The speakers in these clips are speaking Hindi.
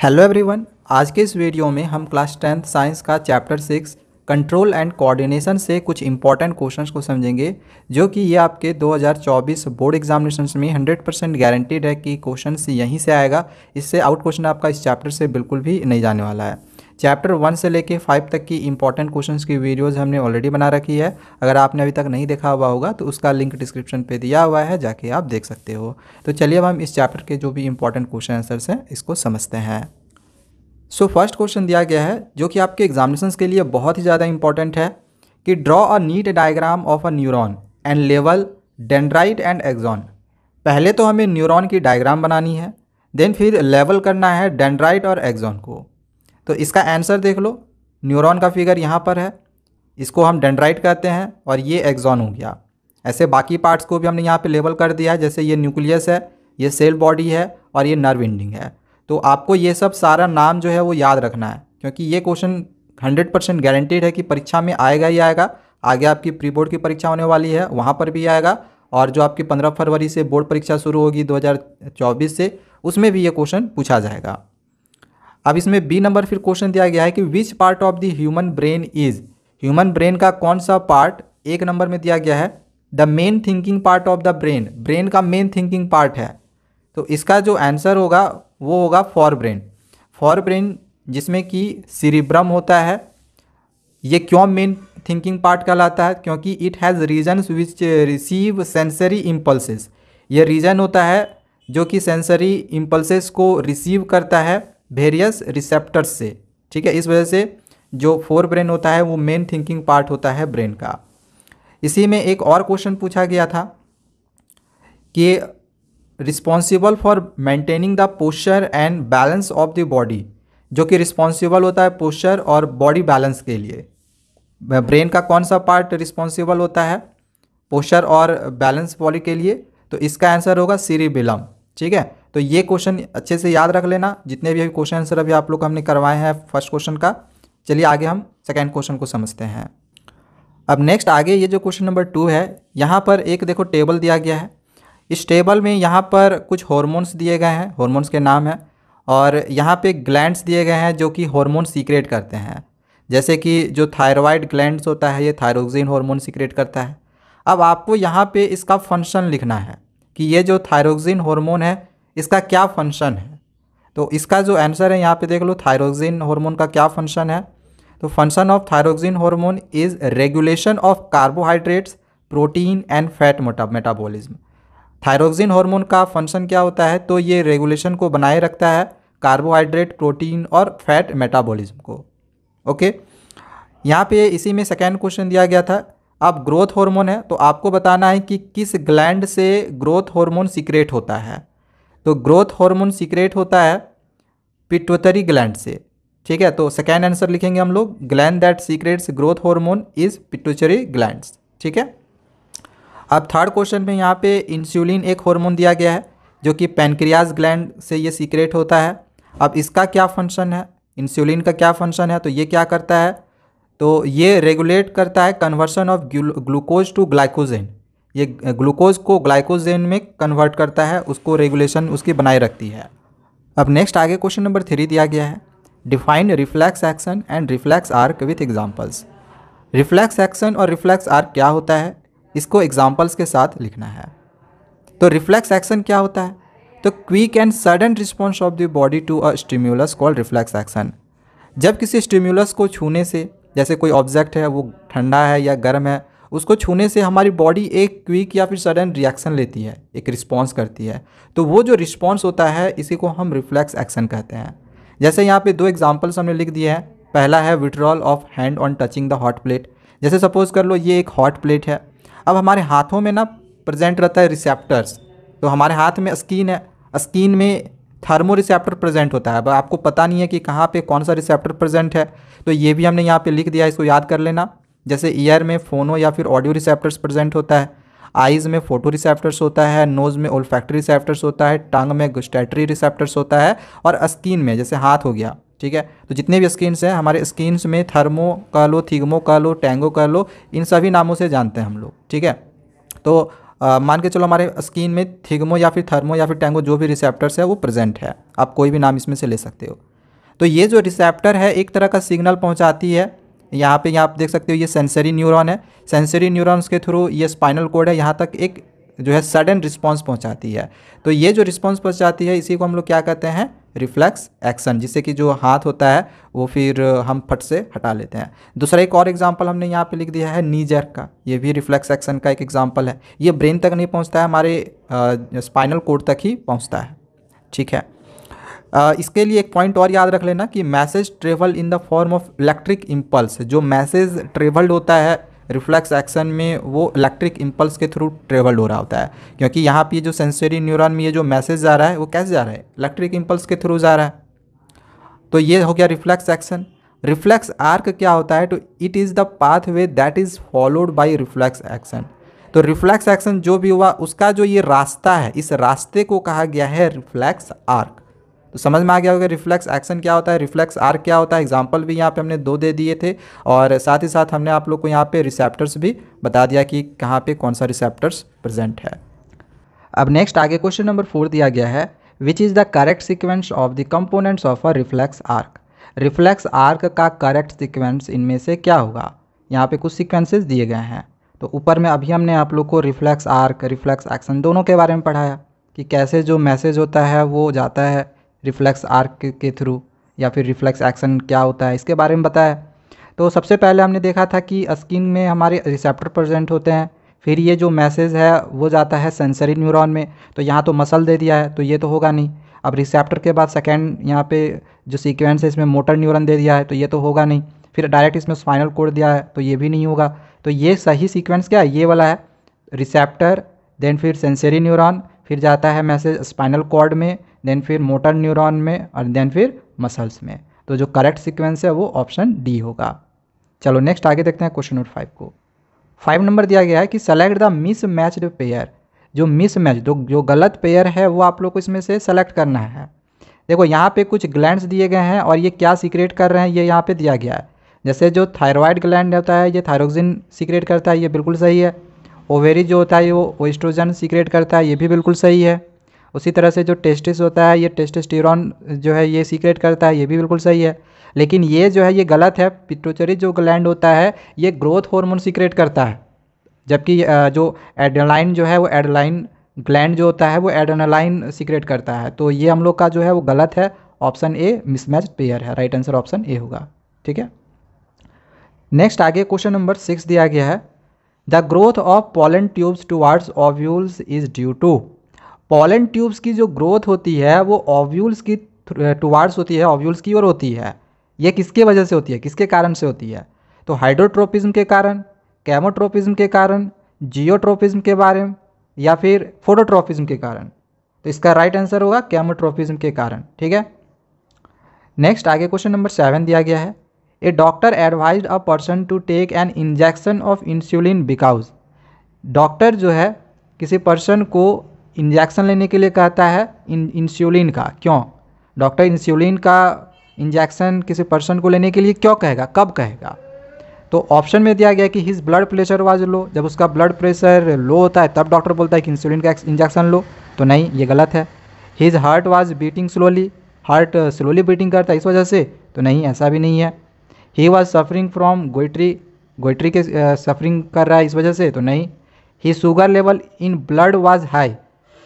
Hello everyone. आज के इस वीडियो में हम क्लास 10th साइंस का चैप्टर 6 कंट्रोल एंड कोऑर्डिनेशन से कुछ इंपॉर्टेंट क्वेश्चंस को समझेंगे, जो कि ये आपके 2024 बोर्ड एग्जामिनेशंस में 100% गारंटीड है कि क्वेश्चंस यहीं से आएगा। इससे आउट क्वेश्चन आपका इस चैप्टर से बिल्कुल भी नहीं जाने वाला है। चैप्टर 1 से लेके 5 तक की इंपॉर्टेंट क्वेश्चंस की वीडियोज़ हमने ऑलरेडी बना रखी है। अगर आपने अभी तक नहीं देखा हुआ होगा तो उसका लिंक डिस्क्रिप्शन पे दिया हुआ है, जाके आप देख सकते हो। तो चलिए अब हम इस चैप्टर के जो भी इंपॉर्टेंट क्वेश्चन आंसर्स हैं इसको समझते हैं। फर्स्ट क्वेश्चन दिया गया है जो कि आपके एग्जामिनेशंस के लिए बहुत ही ज़्यादा इंपॉर्टेंट है कि draw a neat diagram of a neuron and लेवल डेंड्राइट एंड एक्सॉन। पहले तो हमें न्यूरॉन की डायग्राम बनानी है, देन फिर लेवल करना है डेंड्राइट और एक्सॉन को। तो इसका आंसर देख लो, न्यूरॉन का फिगर यहाँ पर है, इसको हम डेंड्राइट कहते हैं और ये एक्सॉन हो गया। ऐसे बाकी पार्ट्स को भी हमने यहाँ पे लेवल कर दिया है, जैसे ये न्यूक्लियस है, ये सेल बॉडी है और ये नर्व एंडिंग है। तो आपको ये सब सारा नाम जो है वो याद रखना है, क्योंकि ये क्वेश्चन 100% गारंटीड है कि परीक्षा में आएगा ही आएगा। आगे आपकी प्री बोर्ड की परीक्षा होने वाली है, वहाँ पर भी आएगा, और जो आपकी 15 फरवरी से बोर्ड परीक्षा शुरू होगी 2024 से, उसमें भी ये क्वेश्चन पूछा जाएगा। अब इसमें बी नंबर फिर क्वेश्चन दिया गया है कि which part of the human brain is, human brain का कौन सा पार्ट एक नंबर में दिया गया है the main thinking part of the brain, brain का मेन थिंकिंग पार्ट है। तो इसका जो आंसर होगा वो होगा फॉर ब्रेन। फॉर ब्रेन जिसमें कि सीरिब्रम होता है, ये क्यों मेन थिंकिंग पार्ट कहलाता है, क्योंकि it has regions which receive sensory impulses. ये रीजन होता है जो कि सेंसरी इम्पल्सेस को रिसीव करता है वेरियस रिसेप्टर्स से। ठीक है, इस वजह से जो फोर ब्रेन होता है वो मेन थिंकिंग पार्ट होता है ब्रेन का। इसी में एक और क्वेश्चन पूछा गया था कि responsible for maintaining the posture and balance of the body, जो कि रिस्पॉन्सिबल होता है पोस्चर और बॉडी बैलेंस के लिए। ब्रेन का कौन सा पार्ट रिस्पॉन्सिबल होता है पोस्चर और बैलेंस बॉडी के लिए, तो इसका आंसर होगा सीरिबिलम। ठीक है, तो ये क्वेश्चन अच्छे से याद रख लेना, जितने भी अभी क्वेश्चन आंसर अभी आप लोग हमने करवाए हैं फर्स्ट क्वेश्चन का। चलिए आगे हम सेकेंड क्वेश्चन को समझते हैं। अब नेक्स्ट आगे ये जो क्वेश्चन नंबर 2 है, यहाँ पर एक देखो टेबल दिया गया है। इस टेबल में यहाँ पर कुछ हार्मोन्स दिए गए हैं, हार्मोन्स के नाम हैं, और यहाँ पे ग्लैंड्स दिए गए हैं जो कि हार्मोन सीक्रेट करते हैं। जैसे कि जो थायराइड ग्लैंड्स होता है ये थायरोक्सिन हार्मोन सीक्रेट करता है। अब आपको यहाँ पे इसका फंक्शन लिखना है कि ये जो थायरोक्सिन हार्मोन है इसका क्या फंक्शन है। तो इसका जो आंसर है यहाँ पे देख लो, थायरोक्सिन हार्मोन का क्या फंक्शन है। तो function of thyroxine hormone is regulation of carbohydrates, protein and fat metabolism. Thyroxine hormone का फंक्शन क्या होता है, तो ये रेगुलेशन को बनाए रखता है कार्बोहाइड्रेट, प्रोटीन और फैट मेटाबॉलिज्म को। ओके, यहाँ पे इसी में सेकेंड क्वेश्चन दिया गया था। अब ग्रोथ हार्मोन है, तो आपको बताना है कि किस ग्लैंड से ग्रोथ हार्मोन सीक्रेट होता है। तो ग्रोथ हार्मोन सीक्रेट होता है पिट्यूटरी ग्लैंड से। ठीक है, तो सेकेंड आंसर लिखेंगे हम लोग, gland that secrets growth hormone is pituitary glands. ठीक है, अब थर्ड क्वेश्चन में यहाँ पे इंसुलिन एक हार्मोन दिया गया है जो कि पैनक्रियाज ग्लैंड से ये सीक्रेट होता है। अब इसका क्या फंक्शन है, इंसुलिन का क्या फंक्शन है, तो ये क्या करता है, तो ये रेगुलेट करता है conversion of glucose to glycogen. ये ग्लूकोज को ग्लाइकोजेन में कन्वर्ट करता है, उसको रेगुलेशन उसकी बनाए रखती है। अब नेक्स्ट आगे क्वेश्चन नंबर 3 दिया गया है, define reflex action and reflex arc with examples. Reflex action और रिफ्लेक्स आर्क क्या होता है, इसको एग्जाम्पल्स के साथ लिखना है। तो रिफ्लेक्स एक्शन क्या होता है, तो quick and sudden response of the body to a stimulus called reflex action. जब किसी स्टिम्युलस को छूने से, जैसे कोई ऑब्जेक्ट है वो ठंडा है या गर्म है, उसको छूने से हमारी बॉडी एक क्विक या फिर सडन रिएक्शन लेती है, एक रिस्पॉन्स करती है। तो वो जो रिस्पॉन्स होता है इसी को हम रिफ्लेक्स एक्शन कहते हैं। जैसे यहाँ पे 2 एग्जाम्पल्स हमने लिख दिए हैं। पहला है withdrawal of hand on touching the hot plate. जैसे सपोज कर लो ये एक हॉट प्लेट है, अब हमारे हाथों में ना प्रेजेंट रहता है रिसेप्टर्स। तो हमारे हाथ में स्किन है, स्किन में थर्मो रिसेप्टर प्रेजेंट होता है। अब आपको पता नहीं है कि कहाँ पे कौन सा रिसेप्टर प्रेजेंट है, तो ये भी हमने यहाँ पे लिख दिया, इसको याद कर लेना। जैसे ईयर में फोनो या फिर ऑडियो रिसेप्टर्स प्रेजेंट होता है, आइज़ में फोटो रिसेप्टर्स होता है, नोज़ में ओल्फैक्टरी रिसेप्टर्स होता है, टंग में गुस्टैटरी रिसेप्टर्स होता है, और स्किन में जैसे हाथ हो गया। ठीक है, तो जितने भी स्किन्स हैं हमारे स्किन्स में थर्मो कह लो, थिग्मो कह लो, टैंगो कह लो, इन सभी नामों से जानते हैं हम लोग। ठीक है, तो मान के चलो हमारे स्किन में थिग्मो या फिर थर्मो या फिर टैंगो जो भी रिसेप्टर्स है वो प्रेजेंट है, आप कोई भी नाम इसमें से ले सकते हो। तो ये जो रिसेप्टर है एक तरह का सिग्नल पहुंचाती है। यहाँ पे आप देख सकते हो ये सेंसरी न्यूरॉन है, सेंसरी न्यूरॉन्स के थ्रू ये स्पाइनल कोड है यहाँ तक एक जो है सडन रिस्पांस पहुंचाती है। तो ये जो रिस्पांस पहुंचाती है इसी को हम लोग क्या कहते हैं, रिफ्लेक्स एक्शन, जिससे कि जो हाथ होता है वो फिर हम फट से हटा लेते हैं। दूसरा एक और एग्जांपल हमने यहाँ पे लिख दिया है नी जर्क का, ये भी रिफ्लेक्स एक्शन का एक एग्जांपल है। ये ब्रेन तक नहीं पहुँचता है, हमारे स्पाइनल कोड तक ही पहुँचता है। ठीक है, इसके लिए एक पॉइंट और याद रख लेना कि message travel in the form of electric impulse. जो मैसेज ट्रेवल्ड होता है रिफ्लेक्स एक्शन में वो इलेक्ट्रिक इम्पल्स के थ्रू ट्रेवल्ड हो रहा होता है, क्योंकि यहाँ पे जो सेंसरी न्यूरॉन में ये जो मैसेज जा रहा है वो कैसे जा रहा है, इलेक्ट्रिक इम्पल्स के थ्रू जा रहा है। तो ये हो गया रिफ्लेक्स एक्शन। रिफ्लेक्स आर्क क्या होता है, तो it is the path way that is followed by reflex action. तो रिफ्लेक्स एक्शन जो भी हुआ उसका जो ये रास्ता है, इस रास्ते को कहा गया है रिफ्लेक्स आर्क। तो समझ में आ गया होगा रिफ्लेक्स एक्शन क्या होता है, रिफ्लेक्स आर्क क्या होता है। एग्जांपल भी यहाँ पे हमने 2 दे दिए थे, और साथ ही साथ हमने आप लोग को यहाँ पे रिसेप्टर्स भी बता दिया कि कहाँ पे कौन सा रिसेप्टर्स प्रेजेंट है। अब नेक्स्ट आगे क्वेश्चन नंबर 4 दिया गया है, which is the correct sequence of the components of a reflex arc. Reflex arc का करेक्ट सीक्वेंस इनमें से क्या होगा। यहाँ पे कुछ सीक्वेंसेस दिए गए हैं। तो ऊपर में अभी हमने आप लोग को रिफ्लेक्स आर्क, रिफ्लेक्स एक्शन दोनों के बारे में पढ़ाया कि कैसे जो मैसेज होता है वो जाता है रिफ्लेक्स आर्क के थ्रू, या फिर रिफ्लेक्स एक्शन क्या होता है इसके बारे में बताया। तो सबसे पहले हमने देखा था कि स्किन में हमारे रिसेप्टर प्रेजेंट होते हैं, फिर ये जो मैसेज है वो जाता है सेंसरी न्यूरॉन में। तो यहाँ तो मसल दे दिया है तो ये तो होगा नहीं। अब रिसेप्टर के बाद सेकेंड यहाँ पे जो सीक्वेंस है इसमें मोटर न्यूरॉन दे दिया है तो ये तो होगा नहीं। फिर डायरेक्ट इसमें स्पाइनल कोड दिया है तो ये भी नहीं होगा। तो ये सही सीक्वेंस क्या है, ये वाला है, रिसेप्टर देन फिर सेंसरी न्यूरॉन, फिर जाता है मैसेज स्पाइनल कॉर्ड में, देन फिर मोटर न्यूरॉन में, और देन फिर मसल्स में। तो जो करेक्ट सीक्वेंस है वो ऑप्शन डी होगा। चलो नेक्स्ट आगे देखते हैं क्वेश्चन नंबर 5 को। 5 नंबर दिया गया है कि select the miss matched pair. जो मिस मैच जो गलत पेयर है वो आप लोग को इसमें से सेलेक्ट करना है। देखो यहाँ पे कुछ ग्लैंड्स दिए गए हैं और ये क्या सीक्रेट कर रहे हैं ये यहाँ पे दिया गया है। जैसे जो थायराइड ग्लैंड होता है ये थायरोक्सिन सीक्रेट करता है, ये बिल्कुल सही है। ओवेरी जो होता है वो एस्ट्रोजन सीक्रेट करता है, ये भी बिल्कुल सही है। उसी तरह से जो टेस्टिस होता है ये टेस्टोस्टेरोन जो है ये सीक्रेट करता है, ये भी बिल्कुल सही है। लेकिन ये जो है ये गलत है। पिट्यूटरी जो ग्लैंड होता है ये ग्रोथ हार्मोन सीक्रेट करता है, जबकि जो एड्रेनालाइन जो है वो एड्रेनालाइन ग्लैंड जो होता है वो एड्रेनालाइन सीक्रेट करता है। तो ये हम लोग का जो है वो गलत है, ऑप्शन ए मिसमैच पेयर है, राइट आंसर ऑप्शन ए होगा। ठीक है, नेक्स्ट आगे क्वेश्चन नंबर 6 दिया गया है, the growth of pollen tubes towards ovules is due to. Pollen tubes की जो ग्रोथ होती है वो ओव्यूल्स की टुवार्ड्स होती है, ओव्यूल्स की ओर होती है। ये किसके वजह से होती है, किसके कारण से होती है, तो हाइड्रोट्रोपिज्म के कारण, कैमोट्रोपिज्म के कारण, जियोट्रोपिज्म के बारे में, या फिर फोटोट्रोपिज्म के कारण। तो इसका राइट आंसर होगा कैमोट्रोपिज्म के कारण। ठीक है, नेक्स्ट आगे क्वेश्चन नंबर 7 दिया गया है, a doctor advised a person to take an injection of insulin because. Doctor जो है किसी पर्सन को इंजेक्शन लेने के लिए कहता है इंसुलिन का, क्यों। डॉक्टर इंसुलिन का इंजेक्शन किसी पर्सन को लेने के लिए क्यों कहेगा, कब कहेगा। तो ऑप्शन में दिया गया कि his blood pressure was low, जब उसका ब्लड प्रेशर लो होता है तब डॉक्टर बोलता है कि इंसुलिन का इंजेक्शन लो। तो नहीं, ये गलत है। His heart was beating slowly, heart slowly beating करता है इस वजह से। तो नहीं, ऐसा भी नहीं है। ही वॉज सफरिंग फ्रॉम गोइट्री, गोइट्री के सफरिंग कर रहा है इस वजह से। तो नहीं। He sugar level in blood was high,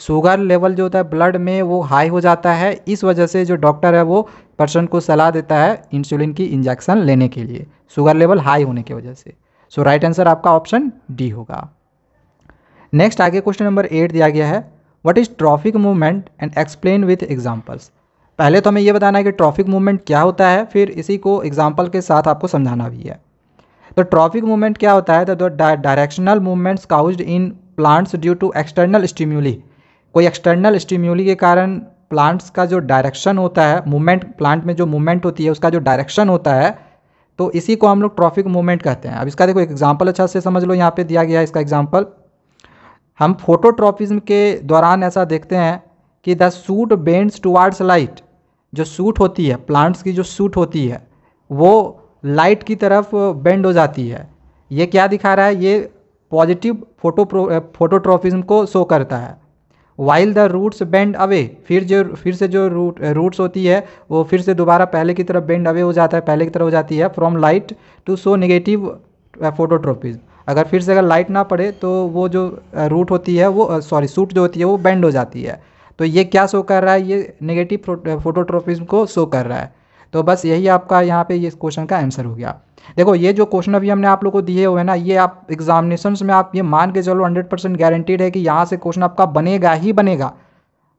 sugar level जो होता है ब्लड में वो हाई हो जाता है, इस वजह से जो डॉक्टर है वो पर्सन को सलाह देता है इंसुलिन की इंजेक्शन लेने के लिए, शुगर लेवल हाई होने की वजह से। सो राइट आंसर आपका ऑप्शन डी होगा। नेक्स्ट आगे क्वेश्चन नंबर 8 दिया गया है, what is tropic movement and explain with examples. पहले तो हमें ये बताना है कि ट्रॉफिक मूवमेंट क्या होता है, फिर इसी को एग्जाम्पल के साथ आपको समझाना भी है। तो ट्रॉफिक मूवमेंट क्या होता है, तो directional movements caused in plants due to external stimuli. कोई एक्सटर्नल स्टिम्यूली के कारण प्लांट्स का जो डायरेक्शन होता है, मूवमेंट प्लांट में जो मूवमेंट होती है उसका जो डायरेक्शन होता है, तो इसी को हम लोग ट्रॉफिक मूवमेंट कहते हैं। अब इसका देखो एग्जाम्पल अच्छा से समझ लो, यहाँ पे दिया गया है इसका एग्जाम्पल। हम फोटोट्रॉपिज्म के दौरान ऐसा देखते हैं कि the shoot bends towards light. जो सूट होती है, प्लांट्स की जो सूट होती है वो लाइट की तरफ बेंड हो जाती है। ये क्या दिखा रहा है, ये पॉजिटिव फोटोट्रॉपिज्म को शो करता है। While the roots bend away, फिर से जो रूट्स होती है वो फिर से दोबारा पहले की तरफ बेंड अवे हो जाता है, पहले की तरफ हो जाती है, from light to show negative phototropism. अगर फिर से अगर लाइट ना पड़े तो वो जो रूट होती है वो सूट जो होती है वो बेंड हो जाती है। तो ये क्या शो कर रहा है, ये नेगेटिव फोटोट्रोपिज्म को शो कर रहा है। तो बस यही आपका यहाँ पे ये क्वेश्चन का आंसर हो गया। देखो ये जो क्वेश्चन अभी हमने आप लोग को दिए हुए हैं ना, ये आप एग्जामिनेशंस में आप ये मान के चलो 100% गारंटीड है कि यहाँ से क्वेश्चन आपका बनेगा ही बनेगा।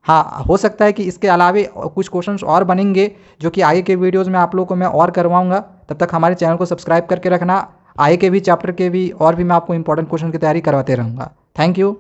हाँ, हो सकता है कि इसके अलावे कुछ क्वेश्चंस और बनेंगे जो कि आगे के वीडियोज़ में आप लोग को मैं और करवाऊंगा। तब तक हमारे चैनल को सब्सक्राइब करके रखना, आगे के भी चैप्टर के भी और भी मैं आपको इंपॉर्टेंट क्वेश्चन की तैयारी करवाते रहूँगा। Thank you.